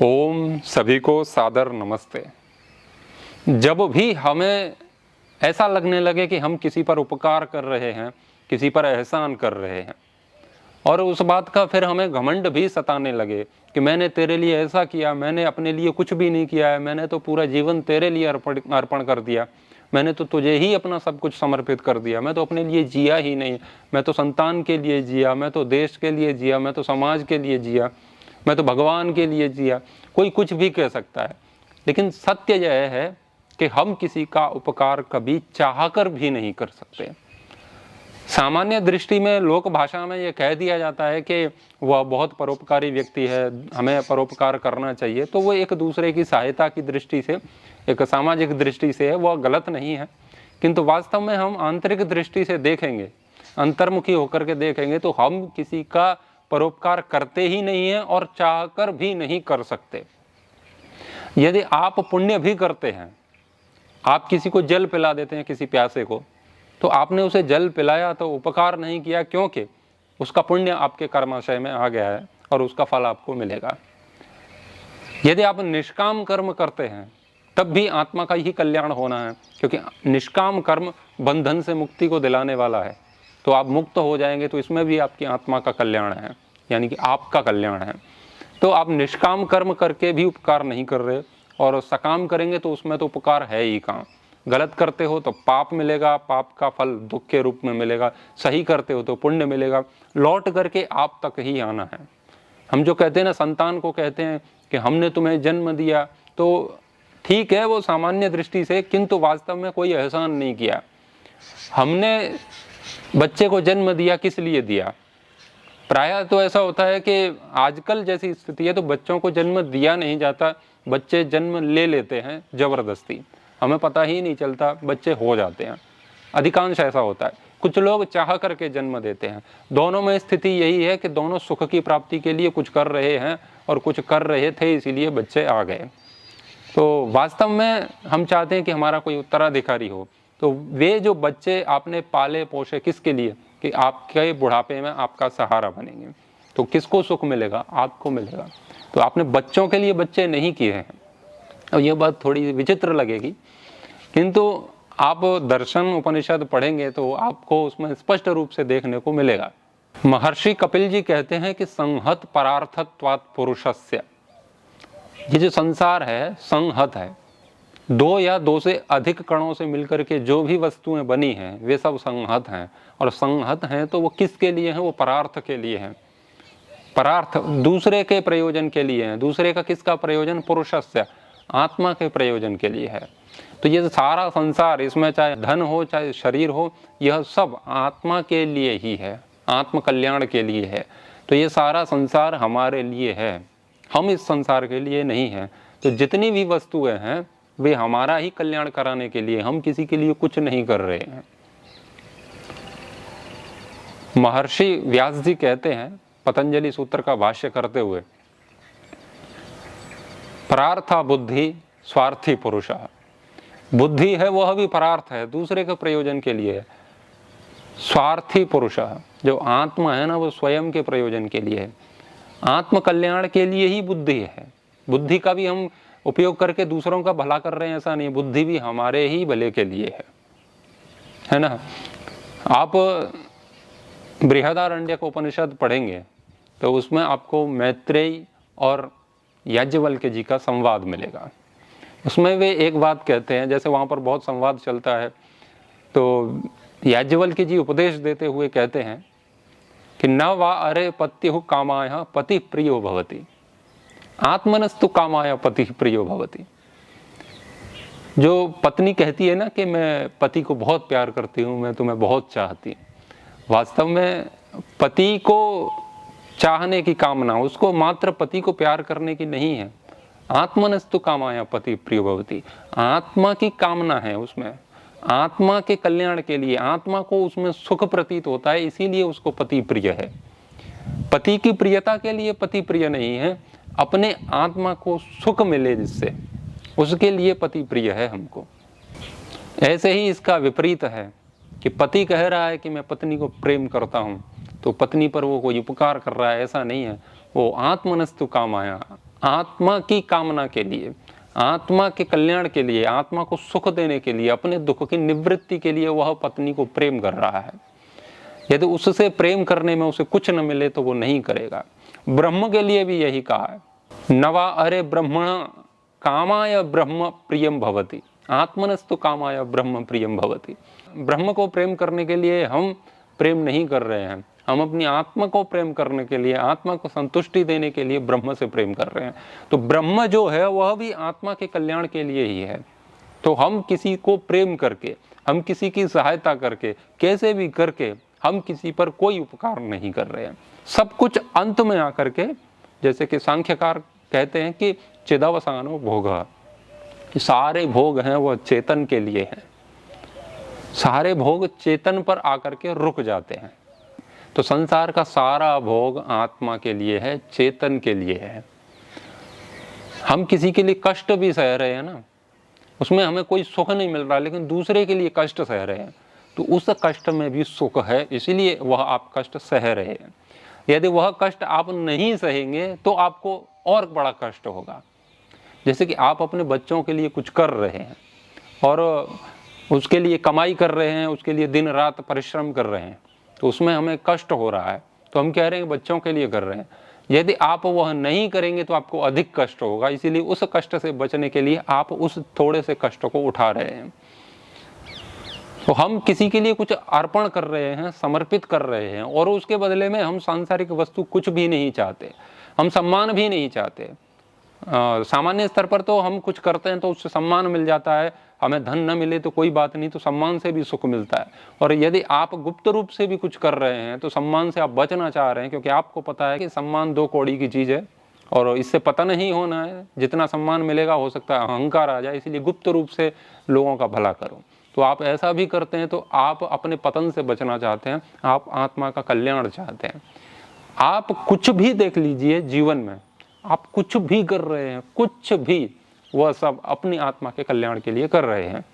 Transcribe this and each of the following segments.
ओम सभी को सादर नमस्ते। जब भी हमें ऐसा लगने लगे कि हम किसी पर उपकार कर रहे हैं, किसी पर एहसान कर रहे हैं और उस बात का फिर हमें घमंड भी सताने लगे कि मैंने तेरे लिए ऐसा किया, मैंने अपने लिए कुछ भी नहीं किया है, मैंने तो पूरा जीवन तेरे लिए अर्पण कर दिया, मैंने तो तुझे ही अपना सब कुछ समर्पित कर दिया, मैं तो अपने लिए जिया ही नहीं, मैं तो संतान के लिए जिया, मैं तो देश के लिए जिया, मैं तो समाज के लिए जिया, मैं तो भगवान के लिए जिया। कोई कुछ भी कह सकता है, लेकिन सत्य यह है कि हम किसी का उपकार कभी चाहकर भी नहीं कर सकते। सामान्य दृष्टि में लोक भाषा में यह कह दिया जाता है कि वह बहुत परोपकारी व्यक्ति है, हमें परोपकार करना चाहिए, तो वो एक दूसरे की सहायता की दृष्टि से, एक सामाजिक दृष्टि से है, वह गलत नहीं है। किंतु वास्तव में हम आंतरिक दृष्टि से देखेंगे, अंतर्मुखी होकर के देखेंगे, तो हम किसी का परोपकार करते ही नहीं है और चाहकर भी नहीं कर सकते। यदि आप पुण्य भी करते हैं, आप किसी को जल पिला देते हैं, किसी प्यासे को, तो आपने उसे जल पिलाया तो उपकार नहीं किया, क्योंकि उसका पुण्य आपके कर्माशय में आ गया है और उसका फल आपको मिलेगा। यदि आप निष्काम कर्म करते हैं तब भी आत्मा का ही कल्याण होना है, क्योंकि निष्काम कर्म बंधन से मुक्ति को दिलाने वाला है। तो आप मुक्त हो जाएंगे तो इसमें भी आपकी आत्मा का कल्याण है, यानी कि आपका कल्याण है। तो आप निष्काम कर्म करके भी उपकार नहीं कर रहे, और सकाम करेंगे तो उसमें तो उपकार है ही कहाँ। गलत करते हो तो पाप मिलेगा, पाप का फल दुख के रूप में मिलेगा, सही करते हो तो पुण्य मिलेगा, लौट करके आप तक ही आना है। हम जो कहते हैं ना, संतान को कहते हैं कि हमने तुम्हें जन्म दिया, तो ठीक है वो सामान्य दृष्टि से, किंतु वास्तव में कोई एहसान नहीं किया। हमने बच्चे को जन्म दिया किस लिए दिया? प्रायः तो ऐसा होता है कि आजकल जैसी स्थिति है तो बच्चों को जन्म दिया नहीं जाता, बच्चे जन्म ले लेते हैं जबरदस्ती, हमें पता ही नहीं चलता, बच्चे हो जाते हैं। अधिकांश ऐसा होता है। कुछ लोग चाह करके जन्म देते हैं। दोनों में स्थिति यही है कि दोनों सुख की प्राप्ति के लिए कुछ कर रहे हैं और कुछ कर रहे थे, इसीलिए बच्चे आ गए। तो वास्तव में हम चाहते हैं कि हमारा कोई उत्तराधिकारी हो। तो वे जो बच्चे आपने पाले पोसे किसके लिए? कि आपके बुढ़ापे में आपका सहारा बनेंगे। तो किसको सुख मिलेगा? आपको मिलेगा। तो आपने बच्चों के लिए बच्चे नहीं किए हैं। और यह बात थोड़ी विचित्र लगेगी, किंतु आप दर्शन उपनिषद पढ़ेंगे तो आपको उसमें स्पष्ट रूप से देखने को मिलेगा। महर्षि कपिल जी कहते हैं कि संहत परार्थत्वात् पुरुषस्य, ये जो संसार है संहत है, दो या दो से अधिक कणों से मिलकर के जो भी वस्तुएं बनी हैं वे सब संहत हैं। और संहत हैं तो वो किसके लिए हैं? वो परार्थ के लिए हैं। परार्थ दूसरे के प्रयोजन के लिए हैं। दूसरे का किसका प्रयोजन? पुरुषस्य, आत्मा के प्रयोजन के लिए है। तो ये सारा संसार, इसमें चाहे धन हो चाहे शरीर हो, यह सब आत्मा के लिए ही है, आत्म कल्याण के लिए है। तो ये सारा संसार हमारे लिए है, हम इस संसार के लिए नहीं हैं। तो जितनी भी वस्तुएं हैं वे हमारा ही कल्याण कराने के लिए, हम किसी के लिए कुछ नहीं कर रहे हैं। महर्षि व्यास जी कहते हैं पतंजलि सूत्र का भाष्य करते हुए, परार्था बुद्धि स्वार्थी पुरुष। बुद्धि है वह भी परार्थ है, दूसरे के प्रयोजन के लिए है। स्वार्थी पुरुष, जो आत्मा है ना, वो स्वयं के प्रयोजन के लिए है, आत्म कल्याण के लिए ही बुद्धि है। बुद्धि का भी हम उपयोग करके दूसरों का भला कर रहे हैं ऐसा नहीं, बुद्धि भी हमारे ही भले के लिए है ना। आप बृहदारण्यक उपनिषद पढ़ेंगे तो उसमें आपको मैत्रेयी और याज्ञवल्क्य जी का संवाद मिलेगा। उसमें वे एक बात कहते हैं, जैसे वहाँ पर बहुत संवाद चलता है, तो याज्ञवल्क्य जी उपदेश देते हुए कहते हैं कि न वा अरे पत्युः कामाय पति प्रियो भवति, आत्मनस्तु कामाय पति प्रियो भवति। जो पत्नी कहती है ना कि मैं पति को बहुत प्यार करती हूँ, मैं तुम्हें बहुत चाहती हूँ, वास्तव में पति को चाहने की कामना उसको मात्र पति को प्यार करने की नहीं है। आत्मनस्तु कामाय पति प्रियो भवति, आत्मा की कामना है उसमें, आत्मा के कल्याण के लिए, आत्मा को उसमें सुख प्रतीत होता है, इसीलिए उसको पति प्रिय है। पति की प्रियता के लिए पति प्रिय नहीं है, अपने आत्मा को सुख मिले जिससे, उसके लिए पति प्रिय है हमको। ऐसे ही इसका विपरीत है कि पति कह रहा है कि मैं पत्नी को प्रेम करता हूँ, तो पत्नी पर वो कोई उपकार कर रहा है ऐसा नहीं है, वो आत्मनस्तु कामाया, आत्मा की कामना के लिए, आत्मा के कल्याण के लिए, आत्मा को सुख देने के लिए, अपने दुख की निवृत्ति के लिए वह पत्नी को प्रेम कर रहा है। यदि उससे प्रेम करने में उसे कुछ न मिले तो वो नहीं करेगा। ब्रह्म के लिए भी यही कहा है, नवा अरे ब्रह्मण कामाय ब्रह्म प्रियम भवति, आत्मनस्तु कामाय ब्रह्म प्रियम भवति। ब्रह्म को प्रेम करने के लिए हम प्रेम नहीं कर रहे हैं, हम अपनी आत्मा को प्रेम करने के लिए, आत्मा को संतुष्टि देने के लिए ब्रह्म से प्रेम कर रहे हैं। तो ब्रह्म जो है वह भी आत्मा के कल्याण के लिए ही है। तो हम किसी को प्रेम करके, हम किसी की सहायता करके, कैसे भी करके हम किसी पर कोई उपकार नहीं कर रहे हैं। सब कुछ अंत में आकर के, जैसे कि सांख्यकार कहते हैं कि चिदवसानो भोग, सारे भोग हैं वह चेतन के लिए हैं, सारे भोग चेतन पर आकर के रुक जाते हैं। तो संसार का सारा भोग आत्मा के लिए है, चेतन के लिए है। हम किसी के लिए कष्ट भी सह रहे हैं ना, उसमें हमें कोई सुख नहीं मिल रहा, लेकिन दूसरे के लिए कष्ट सह रहे हैं, तो उस कष्ट में भी सुख है, इसीलिए वह आप कष्ट सह रहे हैं। यदि वह कष्ट आप नहीं सहेंगे तो आपको और बड़ा कष्ट होगा। जैसे कि आप अपने बच्चों के लिए कुछ कर रहे हैं और उसके लिए कमाई कर रहे हैं, उसके लिए दिन रात परिश्रम कर रहे हैं, तो उसमें हमें कष्ट हो रहा है, तो हम कह रहे हैं बच्चों के लिए कर रहे हैं। यदि आप वह नहीं करेंगे तो आपको अधिक कष्ट होगा, इसीलिए उस कष्ट से बचने के लिए आप उस थोड़े से कष्ट को उठा रहे हैं। तो हम किसी के लिए कुछ अर्पण कर रहे हैं, समर्पित कर रहे हैं, और उसके बदले में हम सांसारिक वस्तु कुछ भी नहीं चाहते, हम सम्मान भी नहीं चाहते। सामान्य स्तर पर तो हम कुछ करते हैं तो उससे सम्मान मिल जाता है, हमें धन न मिले तो कोई बात नहीं, तो सम्मान से भी सुख मिलता है। और यदि आप गुप्त रूप से भी कुछ कर रहे हैं तो सम्मान से आप बचना चाह रहे हैं, क्योंकि आपको पता है कि सम्मान 2 कौड़ी की चीज़ है और इससे पता नहीं होना है, जितना सम्मान मिलेगा हो सकता है अहंकार आ जाए, इसलिए गुप्त रूप से लोगों का भला करो। तो आप ऐसा भी करते हैं तो आप अपने पतन से बचना चाहते हैं, आप आत्मा का कल्याण चाहते हैं। आप कुछ भी देख लीजिए जीवन में, आप कुछ भी कर रहे हैं, कुछ भी, वह सब अपनी आत्मा के कल्याण के लिए कर रहे हैं।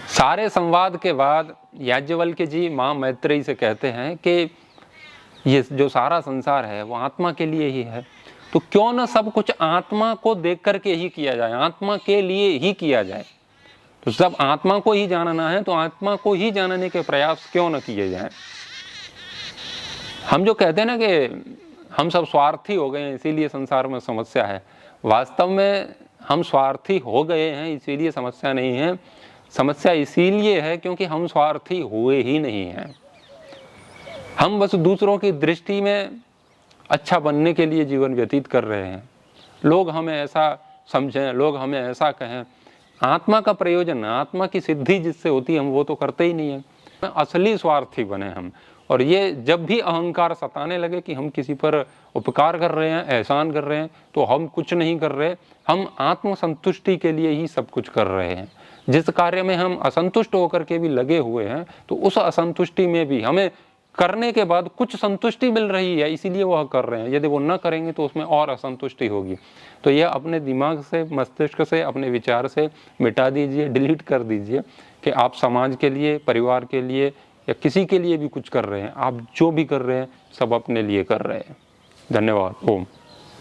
सारे संवाद के बाद याज्ञवल्क्य जी माँ मैत्रेयी से कहते हैं कि ये जो सारा संसार है वो आत्मा के लिए ही है, तो क्यों न सब कुछ आत्मा को देख करके ही किया जाए, आत्मा के लिए ही किया जाए। तो जब आत्मा को ही जानना है तो आत्मा को ही जानने के प्रयास क्यों न किए जाएं। हम जो कहते हैं ना कि हम सब स्वार्थी हो गए हैं इसीलिए संसार में समस्या है, वास्तव में हम स्वार्थी हो गए हैं इसीलिए समस्या नहीं है, समस्या इसीलिए है क्योंकि हम स्वार्थी हुए ही नहीं हैं। हम बस दूसरों की दृष्टि में अच्छा बनने के लिए जीवन व्यतीत कर रहे हैं, लोग हमें ऐसा समझें, लोग हमें ऐसा कहें। आत्मा का प्रयोजन, आत्मा की सिद्धि जिससे होती है हम वो तो करते ही नहीं है, असली स्वार्थी बने हम। और ये जब भी अहंकार सताने लगे कि हम किसी पर उपकार कर रहे हैं, एहसान कर रहे हैं, तो हम कुछ नहीं कर रहे, हम आत्म संतुष्टि के लिए ही सब कुछ कर रहे हैं। जिस कार्य में हम असंतुष्ट होकर के भी लगे हुए हैं तो उस असंतुष्टि में भी हमें करने के बाद कुछ संतुष्टि मिल रही है, इसीलिए वह कर रहे हैं। यदि वो न करेंगे तो उसमें और असंतुष्टि होगी। तो यह अपने दिमाग से, मस्तिष्क से, अपने विचार से मिटा दीजिए, डिलीट कर दीजिए कि आप समाज के लिए, परिवार के लिए या किसी के लिए भी कुछ कर रहे हैं। आप जो भी कर रहे हैं सब अपने लिए कर रहे हैं। धन्यवाद। ओम।